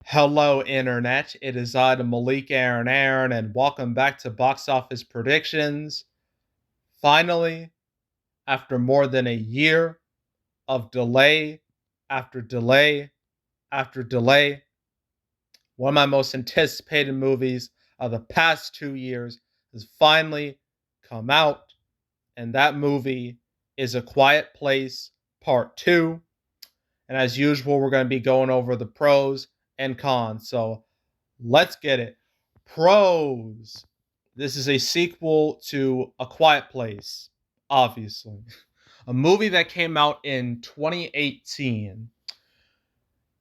Hello, Internet. It is I, the Malik Aaron, and welcome back to Box Office Predictions. Finally, after more than a year of delay after delay after delay, one of my most anticipated movies of the past 2 years has finally come out, and that movie is A Quiet Place Part 2. And as usual, we're going to be going over the pros and cons. So let's get it. Pros. This is a sequel to A Quiet Place, obviously. A movie that came out in 2018.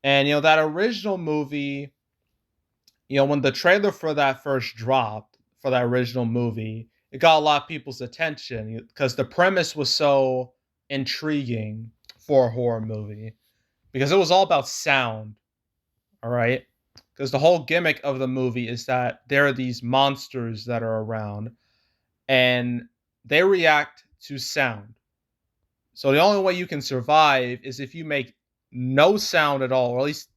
And, that original movie, when the trailer for that first dropped, for that original movie, it got a lot of people's attention because the premise was so intriguing for a horror movie. Because it was all about sound, all right? Because the whole gimmick of the movie is that there are these monsters that are around and they react to sound. So the only way you can survive is if you make no sound at all, or at least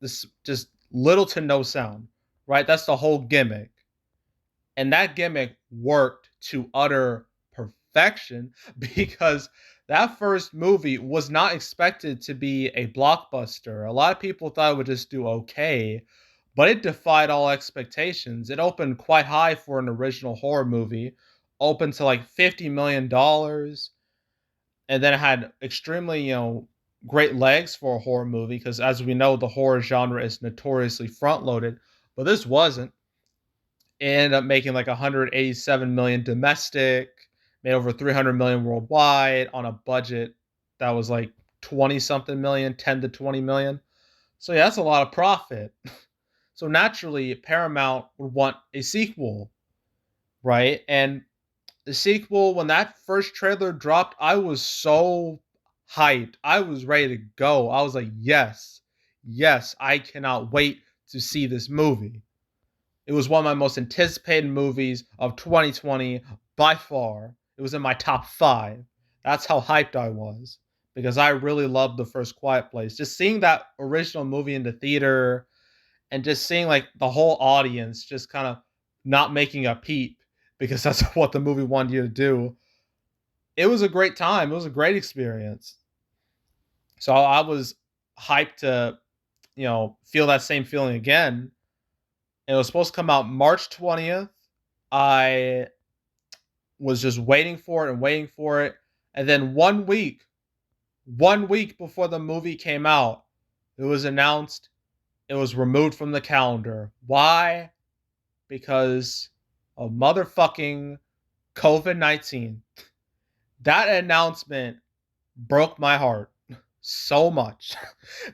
this just little to no sound, right? That's the whole gimmick. And that gimmick worked to utter perfection because that first movie was not expected to be a blockbuster. A lot of people thought it would just do okay, but it defied all expectations. It opened quite high for an original horror movie, opened to like $50 million, and then it had extremely, great legs for a horror movie because as we know, the horror genre is notoriously front loaded, but this wasn't. It ended up making like 187 million domestic, made over 300 million worldwide on a budget that was like 20 something million, 10 to 20 million. So yeah, that's a lot of profit. So naturally, Paramount would want a sequel, right? And the sequel, when that first trailer dropped, I was so hyped. I was ready to go. I was like, yes, yes, I cannot wait to see this movie. It was one of my most anticipated movies of 2020 by far. It was in my top five. That's how hyped I was because I really loved the first Quiet Place. Just seeing that original movie in the theater and just seeing like the whole audience just kind of not making a peep because that's what the movie wanted you to do. It was a great time. It was a great experience. So I was hyped to, feel that same feeling again. It was supposed to come out March 20th. I was just waiting for it and waiting for it. And then 1 week before the movie came out, it was announced it was removed from the calendar. Why? Because of motherfucking COVID-19. That announcement broke my heart so much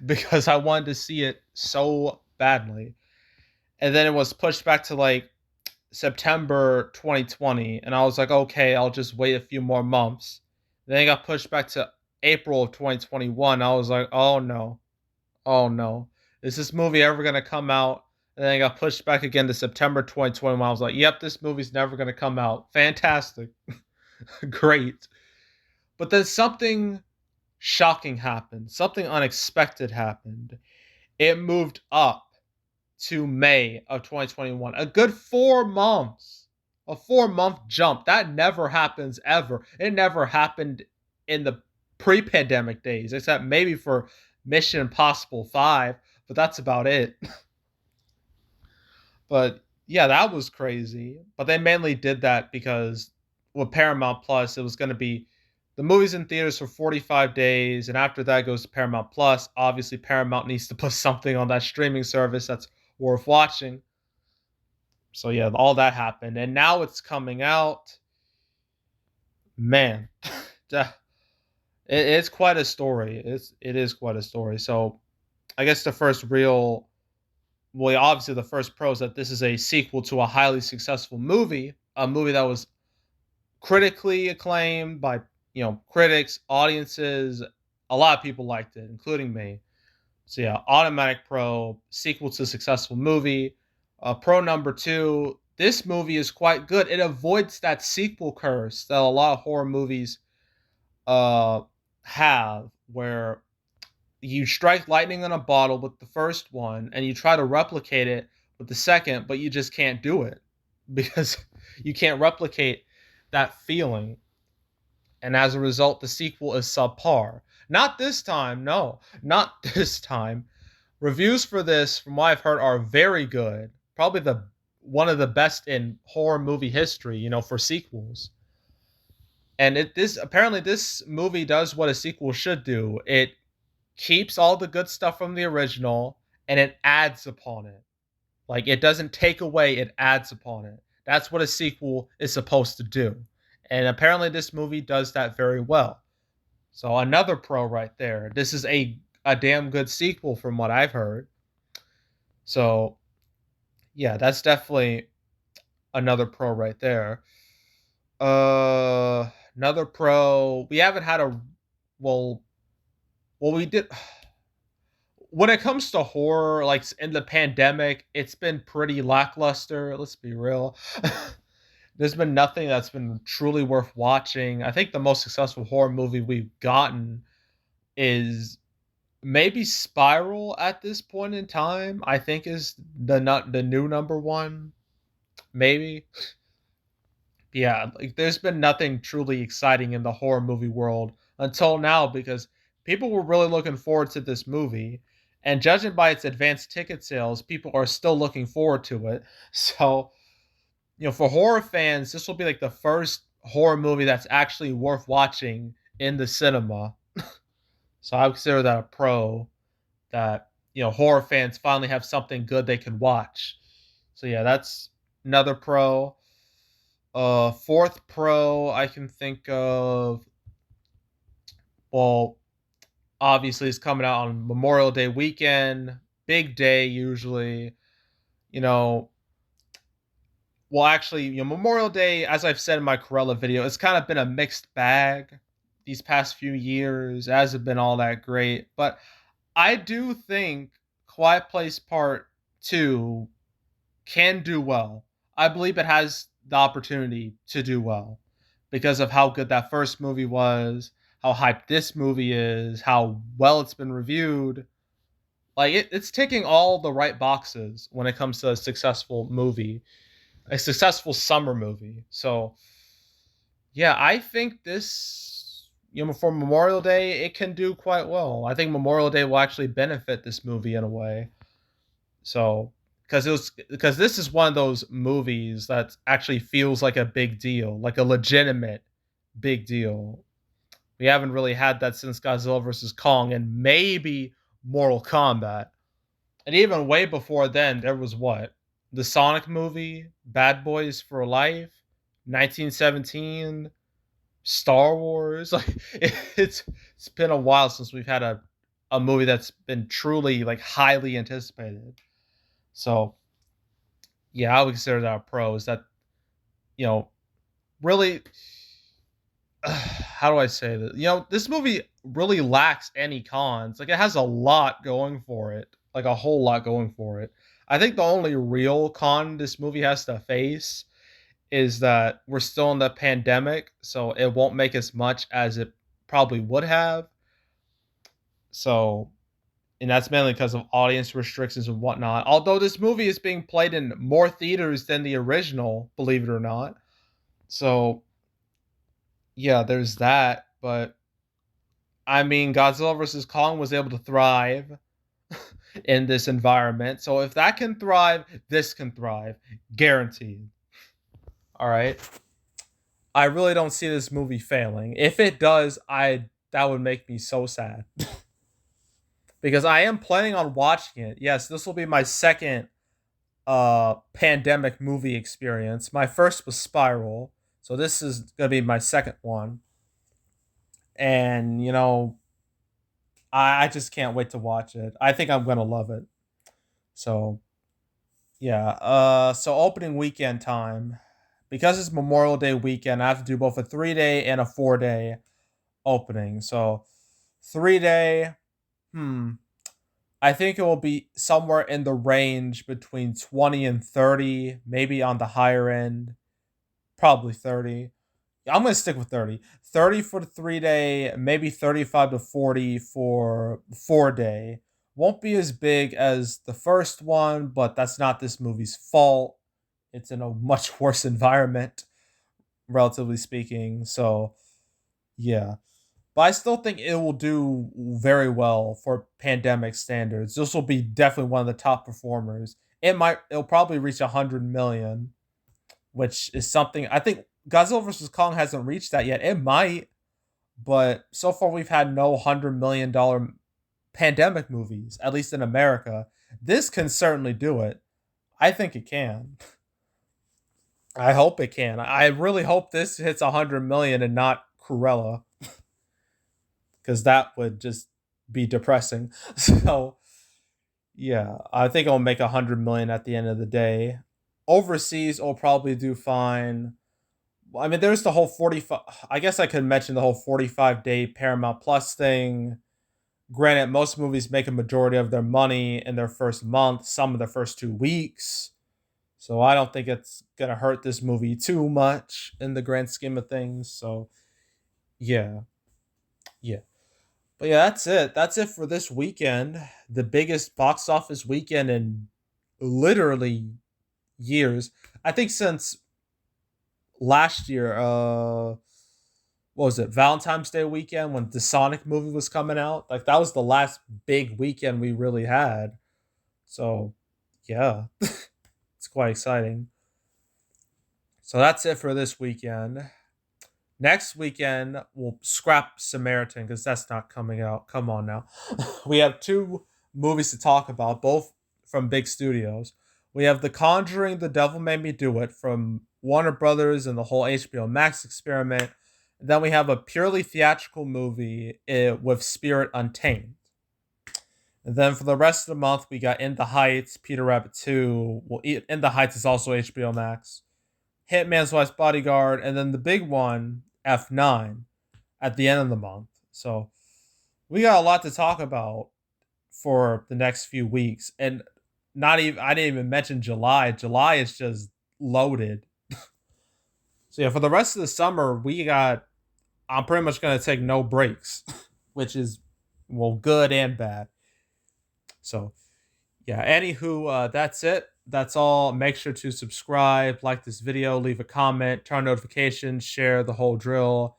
because I wanted to see it so badly. And then it was pushed back to like September 2020, and I was like, okay, I'll just wait a few more months. Then it got pushed back to April of 2021. I was like, oh no, is this movie ever gonna come out? And then it got pushed back again to September 2021. I was like, yep, this movie's never gonna come out. Fantastic, great. But then something shocking happened. Something unexpected happened. It moved up to May of 2021. A good 4 months. A 4 month jump. That never happens ever. It never happened in the pre pandemic days, except maybe for Mission Impossible 5, but that's about it. But yeah, that was crazy. But they mainly did that because with Paramount Plus, it was going to be the movies in theaters for 45 days, and after that goes to Paramount Plus. Obviously, Paramount needs to put something on that streaming service that's worth watching. So yeah, all that happened, and now it's coming out. Man, it's quite a story. It is quite a story. So I guess the first real, well, obviously the first pro is that this is a sequel to a highly successful movie, a movie that was critically acclaimed by critics, audiences. A lot of people liked it, including me. So yeah, automatic pro, sequel to a successful movie. Pro number two, this movie is quite good. It avoids that sequel curse that a lot of horror movies uh have, where you strike lightning in a bottle with the first one and you try to replicate it with the second, but you just can't do it because you can't replicate that feeling. And as a result, the sequel is subpar. Not this time, no, not this time. Reviews for this, from what I've heard, are very good. Probably the one of the best in horror movie history, for sequels. And this apparently this movie does what a sequel should do. It keeps all the good stuff from the original and it adds upon it. Like it doesn't take away, it adds upon it. That's what a sequel is supposed to do. And apparently this movie does that very well. So another pro right there. This is a damn good sequel from what I've heard. So yeah, that's definitely another pro right there. Another pro. We haven't had a well we did when it comes to horror, like in the pandemic, it's been pretty lackluster. Let's be real. There's been nothing that's been truly worth watching. I think the most successful horror movie we've gotten is maybe Spiral at this point in time. I think is the new number one. Maybe. Yeah, like there's been nothing truly exciting in the horror movie world until now because people were really looking forward to this movie. And judging by its advanced ticket sales, people are still looking forward to it. So, for horror fans, this will be like the first horror movie that's actually worth watching in the cinema. So I would consider that a pro that, horror fans finally have something good they can watch. So yeah, that's another pro. Fourth pro I can think of, well, obviously it's coming out on Memorial Day weekend, big day usually. You know, well, actually, Memorial Day, as I've said in my Corella video, it's kind of been a mixed bag these past few years. It hasn't been all that great, but I do think Quiet Place Part 2 can do well. I believe it has the opportunity to do well because of how good that first movie was, how hyped this movie is, how well it's been reviewed. Like it's ticking all the right boxes when it comes to a successful movie, a successful summer movie. So yeah, I think this, for Memorial Day, it can do quite well. I think Memorial Day will actually benefit this movie in a way. So, because this is one of those movies that actually feels like a big deal, like a legitimate big deal. We haven't really had that since Godzilla vs Kong and maybe Mortal Kombat. And even way before then, there was what? The Sonic movie, Bad Boys for Life, 1917, Star Wars. Like it's been a while since we've had a movie that's been truly like highly anticipated. So yeah, I would consider that a pro. Is that you know really how do I say this? This movie really lacks any cons. Like it has a lot going for it, like a whole lot going for it. I think the only real con this movie has to face is that we're still in the pandemic, so it won't make as much as it probably would have. So, and that's mainly because of audience restrictions and whatnot. Although this movie is being played in more theaters than the original, believe it or not. So, yeah, there's that. But I mean, Godzilla vs Kong was able to thrive in this environment. So if that can thrive, this can thrive, guaranteed. All right. I really don't see this movie failing. If it does, I that would make me so sad. Because I am planning on watching it. Yes, this will be my second pandemic movie experience. My first was Spiral, so this is going to be my second one. And I just can't wait to watch it. I think I'm going to love it. So, yeah. So opening weekend time. Because it's Memorial Day weekend, I have to do both a 3-day and a 4-day opening. So, 3-day, I think it will be somewhere in the range between 20 and 30, maybe on the higher end, probably 30. I'm gonna stick with 30. 30 for the 3 day, maybe 35 to 40 for 4 day. Won't be as big as the first one, but that's not this movie's fault. It's in a much worse environment, relatively speaking. So yeah. But I still think it will do very well for pandemic standards. This will be definitely one of the top performers. It'll probably reach 100 million, which is something I think Godzilla vs Kong hasn't reached that yet. It might, but so far we've had no $100 million pandemic movies, at least in America. This can certainly do it. I think it can. I hope it can. I really hope this hits 100 million and not Cruella, because that would just be depressing. So yeah, I think it'll make 100 million at the end of the day. Overseas, it'll probably do fine. I mean, there's the whole 45. I guess I could mention the whole 45-day Paramount Plus thing. Granted, most movies make a majority of their money in their first month, some of the first 2 weeks. So I don't think it's going to hurt this movie too much in the grand scheme of things. So yeah, yeah. But yeah, that's it. That's it for this weekend. The biggest box office weekend in literally years. I think since last year, what was it, Valentine's Day weekend when the Sonic movie was coming out? Like that was the last big weekend we really had. So yeah, it's quite exciting. So that's it for this weekend. Next weekend we'll scrap Samaritan because that's not coming out. Come on now. We have two movies to talk about, both from big studios. We have The Conjuring, The Devil Made Me Do It from Warner Brothers and the whole HBO Max experiment. And then we have a purely theatrical movie with Spirit Untamed. And then for the rest of the month, we got In the Heights, Peter Rabbit 2. Well, In the Heights is also HBO Max. Hitman's Wife's Bodyguard, and then the big one, F9, at the end of the month. So we got a lot to talk about for the next few weeks. And not even I didn't even mention July. July is just loaded. So yeah, for the rest of the summer, I'm pretty much gonna take no breaks, which is well good and bad. So yeah, anywho, that's it. That's all. Make sure to subscribe, like this video, leave a comment, turn on notifications, share the whole drill.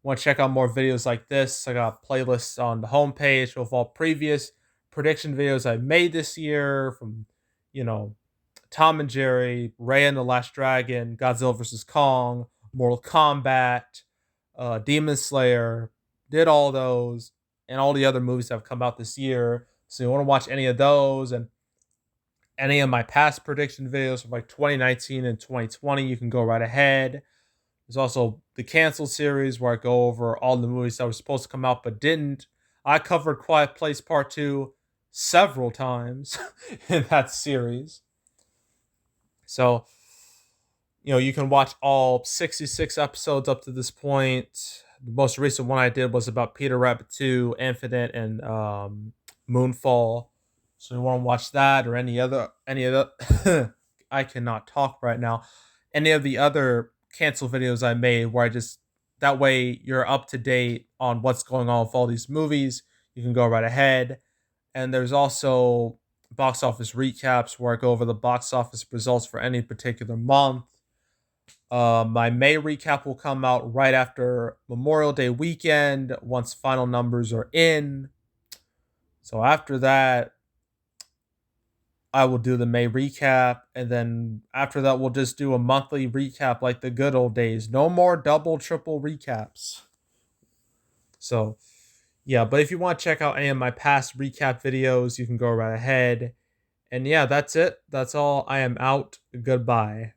Want to check out more videos like this? I got playlists on the homepage with all previous prediction videos I made this year from, you know, Tom and Jerry, Ray and the Last Dragon, Godzilla vs. Kong, Mortal Kombat, Demon Slayer. Did all those and all the other movies that have come out this year. So you want to watch any of those and any of my past prediction videos from like 2019 and 2020, you can go right ahead. There's also the canceled series where I go over all the movies that were supposed to come out but didn't. I covered Quiet Place Part 2 several times in that series. So, you can watch all 66 episodes up to this point. The most recent one I did was about Peter Rabbit 2, Infinite, and Moonfall. So you want to watch that or any of the I cannot talk right now. Any of the other cancel videos I made where I just that way you're up to date on what's going on with all these movies. You can go right ahead. And there's also box office recaps where I go over the box office results for any particular month. My May recap will come out right after Memorial Day weekend once final numbers are in. So after that, I will do the May recap, and then after that, we'll just do a monthly recap like the good old days. No more double, triple recaps. So, yeah, but if you want to check out any of my past recap videos, you can go right ahead. And yeah, that's it. That's all. I am out. Goodbye.